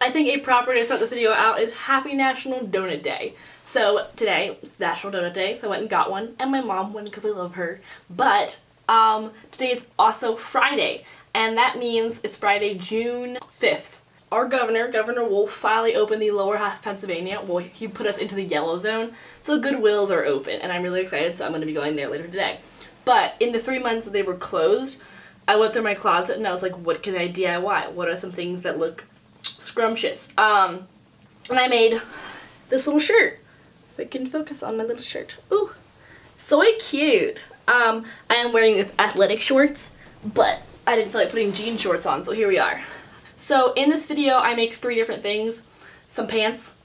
I think a proper way to start this video out is Happy National Donut Day. So today is National Donut Day, so I went and got one, and my mom went because I love her. But today is also Friday, and that means it's Friday, June 5th. Our Governor Wolf, finally opened the lower half of Pennsylvania. Well, he put us into the yellow zone, so Goodwills are open, and I'm really excited, so I'm going to be going there later today. But in the 3 months that they were closed, I went through my closet and I was like, what can I DIY? What are some things that look scrumptious? And I made this little shirt. If I can focus on my little shirt. Ooh, so cute. I am wearing athletic shorts, but I didn't feel like putting jean shorts on, so here we are. So in this video, I make 3 different things. Some pants,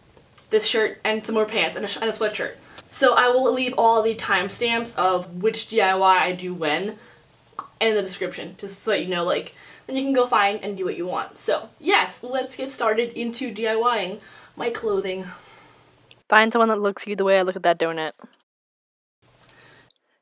this shirt, and some more pants, and a sweatshirt. So I will leave all the timestamps of which DIY I do when in the description, just so that you know, like, then you can go find and do what you want. So yes, let's get started into DIYing my clothing. Find someone that looks you the way I look at that donut.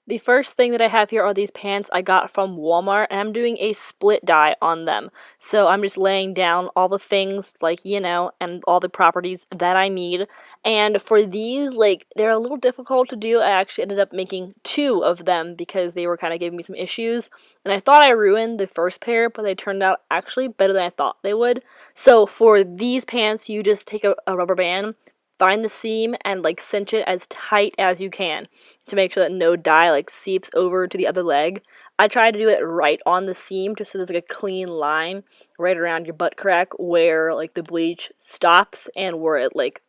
The first thing that I have here are these pants I got from Walmart, and I'm doing a split dye on them. So I'm just laying down all the things, like, you know, and all the properties that I need. And for these, like, they're a little difficult to do. I actually ended up making 2 of them because they were kind of giving me some issues. And I thought I ruined the first pair, but they turned out actually better than I thought they would. So for these pants, you just take a rubber band, find the seam, and like cinch it as tight as you can to make sure that no dye like seeps over to the other leg. I try to do it right on the seam just so there's like a clean line right around your butt crack where like the bleach stops and where it like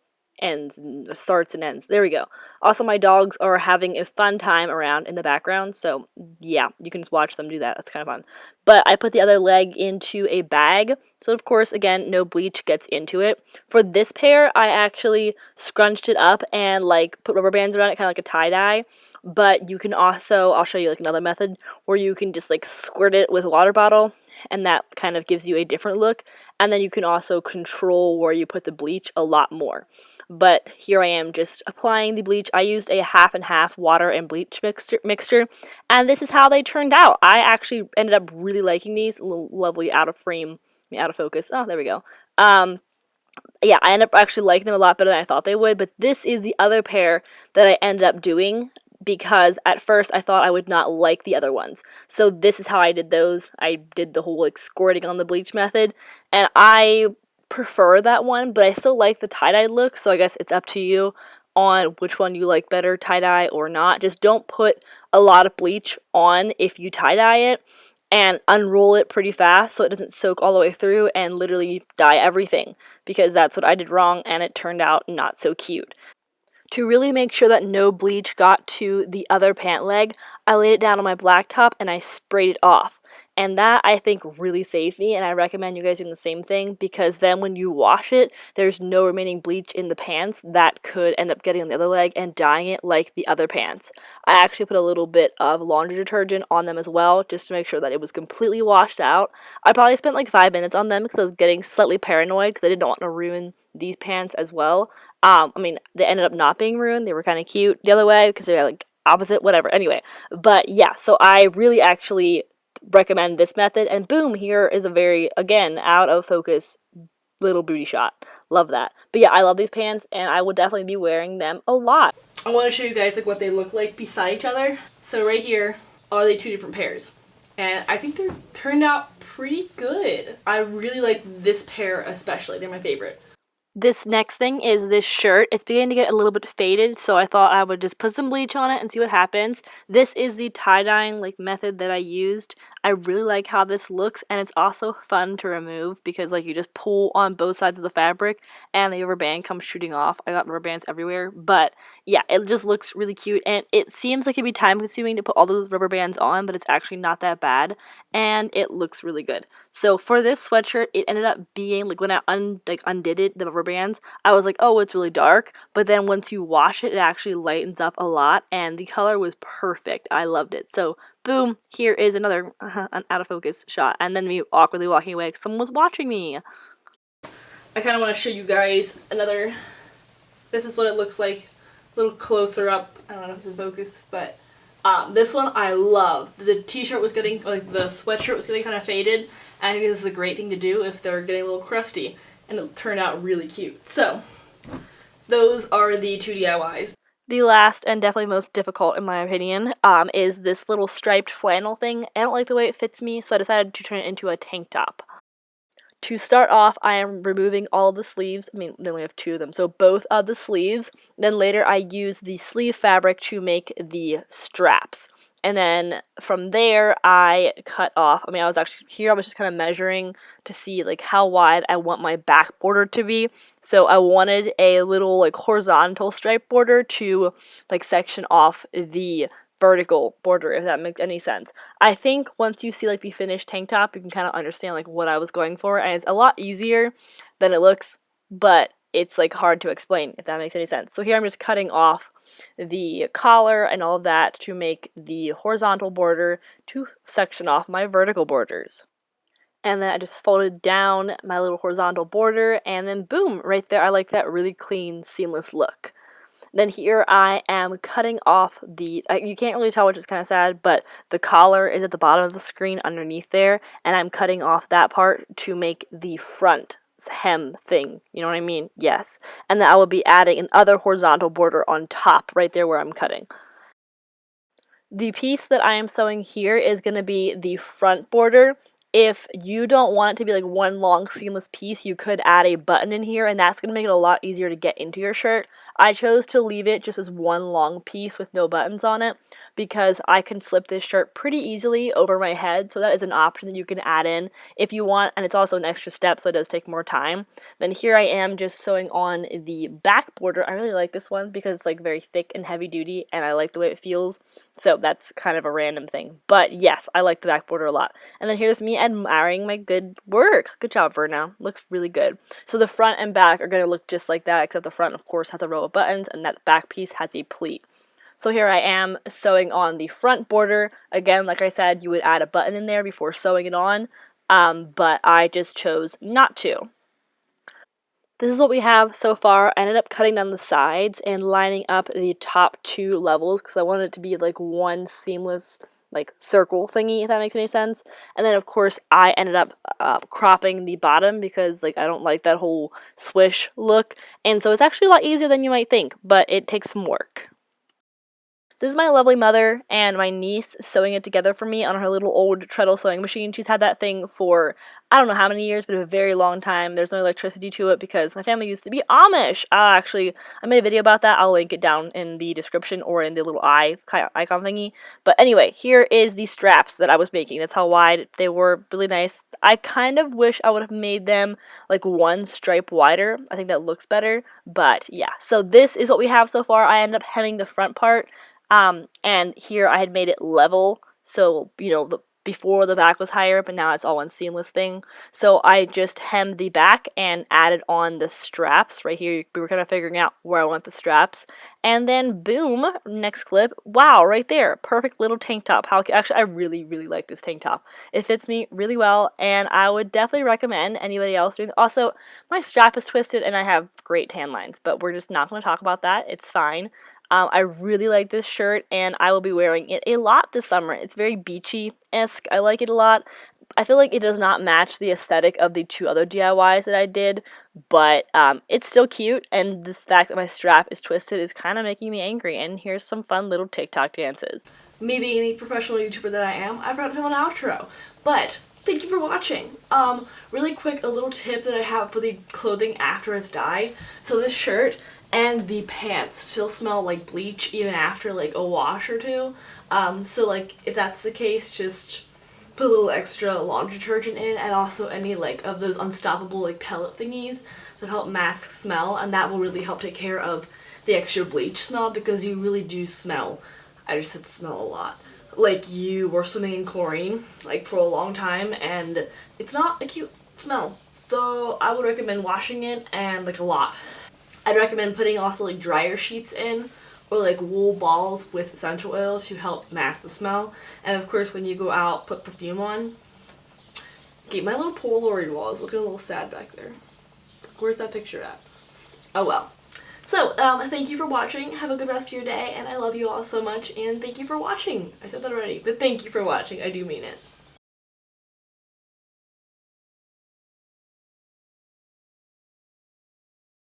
starts and ends. There we go. Also, my dogs are having a fun time around in the background, so yeah, you can just watch them do that. That's kind of fun. But I put the other leg into a bag, so of course, again, no bleach gets into it. For this pair, I actually scrunched it up and like put rubber bands around it, kind of like a tie-dye. But you can also, I'll show you like another method where you can just like squirt it with a water bottle, and that kind of gives you a different look. And then you can also control where you put the bleach a lot more. But here I am just applying the bleach. I used a half and half water and bleach mixture, and this is how they turned out. I actually ended up really liking these. Lovely out of frame, out of focus. Oh, there we go. Yeah, I ended up actually liking them a lot better than I thought they would, but this is the other pair that I ended up doing because at first I thought I would not like the other ones. So this is how I did those. I did the whole like squirting on the bleach method, and I prefer that one, but I still like the tie-dye look, so I guess it's up to you on which one you like better, tie-dye or not. Just don't put a lot of bleach on if you tie-dye it, and unroll it pretty fast so it doesn't soak all the way through and literally dye everything, because that's what I did wrong and it turned out not so cute. To really make sure that no bleach got to the other pant leg, I laid it down on my blacktop and I sprayed it off. And that, I think, really saved me, and I recommend you guys doing the same thing, because then when you wash it, there's no remaining bleach in the pants that could end up getting on the other leg and dyeing it like the other pants. I actually put a little bit of laundry detergent on them as well, just to make sure that it was completely washed out. I probably spent like 5 minutes on them because I was getting slightly paranoid because I didn't want to ruin these pants as well. I mean, they ended up not being ruined. They were kind of cute the other way because they were like opposite, whatever. Anyway, but yeah, so I really actually recommend this method, and boom, here is a very, again, out of focus little booty shot. Love that. But yeah, I love these pants, and I will definitely be wearing them a lot. I want to show you guys like what they look like beside each other. So right here are the 2 different pairs, and I think they're turned out pretty good. I really like this pair especially. They're my favorite. This next thing is this shirt. It's beginning to get a little bit faded, so I thought I would just put some bleach on it and see what happens. This is the tie-dyeing like method that I used. I really like how this looks, and it's also fun to remove because like you just pull on both sides of the fabric and the rubber band comes shooting off. I got rubber bands everywhere, but yeah, it just looks really cute, and it seems like it'd be time consuming to put all those rubber bands on, but it's actually not that bad, and it looks really good. So for this sweatshirt, it ended up being like when I undid it, the rubber bands, I was like, oh, it's really dark, but then once you wash it, it actually lightens up a lot, and the color was perfect. I loved it. So boom, here is another an out of focus shot, and then me awkwardly walking away because someone was watching me. I kind of want to show you guys another. This is what it looks like a little closer up. I don't know if it's in focus, but this one I love. The t-shirt was getting, like the sweatshirt was getting kind of faded, and I think this is a great thing to do if they're getting a little crusty. and it turned out really cute. So those are the 2 DIYs. The last and definitely most difficult, in my opinion, is this little striped flannel thing. I don't like the way it fits me, so I decided to turn it into a tank top. To start off, I am removing all of the sleeves. I mean, they only have 2 of them, so both of the sleeves. Then later I use the sleeve fabric to make the straps. And then from there, I cut off. I mean, I was just kind of measuring to see like how wide I want my back border to be. So I wanted a little like horizontal stripe border to like section off the vertical border, if that makes any sense. I think once you see like the finished tank top, you can kind of understand like what I was going for, and it's a lot easier than it looks, but it's like hard to explain, if that makes any sense. So here I'm just cutting off the collar and all of that to make the horizontal border to section off my vertical borders. And then I just folded down my little horizontal border, and then boom, right there. I like that really clean, seamless look. Then here I am cutting off the, you can't really tell, which is kind of sad, but the collar is at the bottom of the screen underneath there, and I'm cutting off that part to make the front hem thing, you know what I mean? Yes. And then I will be adding another horizontal border on top right there where I'm cutting. The piece that I am sewing here is going to be the front border. If you don't want it to be like one long seamless piece, you could add a button in here, and that's going to make it a lot easier to get into your shirt. I chose to leave it just as one long piece with no buttons on it because I can slip this shirt pretty easily over my head, so that is an option that you can add in if you want, and it's also an extra step, so it does take more time. Then here I am just sewing on the back border. I really like this one because it's like very thick and heavy duty, and I like the way it feels. So that's kind of a random thing. But yes, I like the back border a lot. And then here's me admiring my good work. Good job, Verna. Looks really good. So the front and back are going to look just like that, except the front, of course, has a row of buttons, and that back piece has a pleat. So here I am sewing on the front border. Again, like I said, you would add a button in there before sewing it on, but I just chose not to. This is what we have so far. I ended up cutting down the sides and lining up the top 2 levels because I wanted it to be like one seamless like circle thingy, if that makes any sense. And then of course I ended up cropping the bottom because like I don't like that whole swish look, and so it's actually a lot easier than you might think, but it takes some work. This is my lovely mother and my niece sewing it together for me on her little old treadle sewing machine. She's had that thing for I don't know how many years, but a very long time. There's no electricity to it because my family used to be Amish. Actually, I made a video about that. I'll link it down in the description or in the little icon thingy. But anyway, here is the straps that I was making. That's how wide they were. Really nice. I kind of wish I would have made them like one stripe wider. I think that looks better. But yeah, so this is what we have so far. I ended up hemming the front part. And here I had made it level, so, you know, before the back was higher, but now it's all one seamless thing. So I just hemmed the back and added on the straps. Right here, we were kind of figuring out where I want the straps. And then, boom, next clip. Wow, right there. Perfect little tank top. Actually, I really, really like this tank top. It fits me really well, and I would definitely recommend anybody else doing it. Also, my strap is twisted, and I have great tan lines, but we're just not going to talk about that. It's fine. I really like this shirt, and I will be wearing it a lot this summer. It's very beachy-esque. I like it a lot. I feel like it does not match the aesthetic of the 2 other DIYs that I did, but it's still cute, and the fact that my strap is twisted is kind of making me angry, and here's some fun little TikTok dances. Me being the professional YouTuber that I am, I forgot to film an outro, but thank you for watching. Really quick, a little tip that I have for the clothing after it's dyed. So this shirt and the pants still smell like bleach even after like a wash or 2. So like if that's the case, just put a little extra laundry detergent in, and also any like of those unstoppable like pellet thingies that help mask smell, and that will really help take care of the extra bleach smell, because you really do smell, I just said smell a lot, like you were swimming in chlorine like for a long time, and it's not a cute smell. So I would recommend washing it, and like a lot. I'd recommend putting also like dryer sheets in, or like wool balls with essential oil to help mask the smell. And of course when you go out, put perfume on. Okay, my little Polaroid wall is looking a little sad back there. Where's that picture at? Oh well. So, thank you for watching. Have a good rest of your day, and I love you all so much, and thank you for watching. I said that already, but thank you for watching. I do mean it.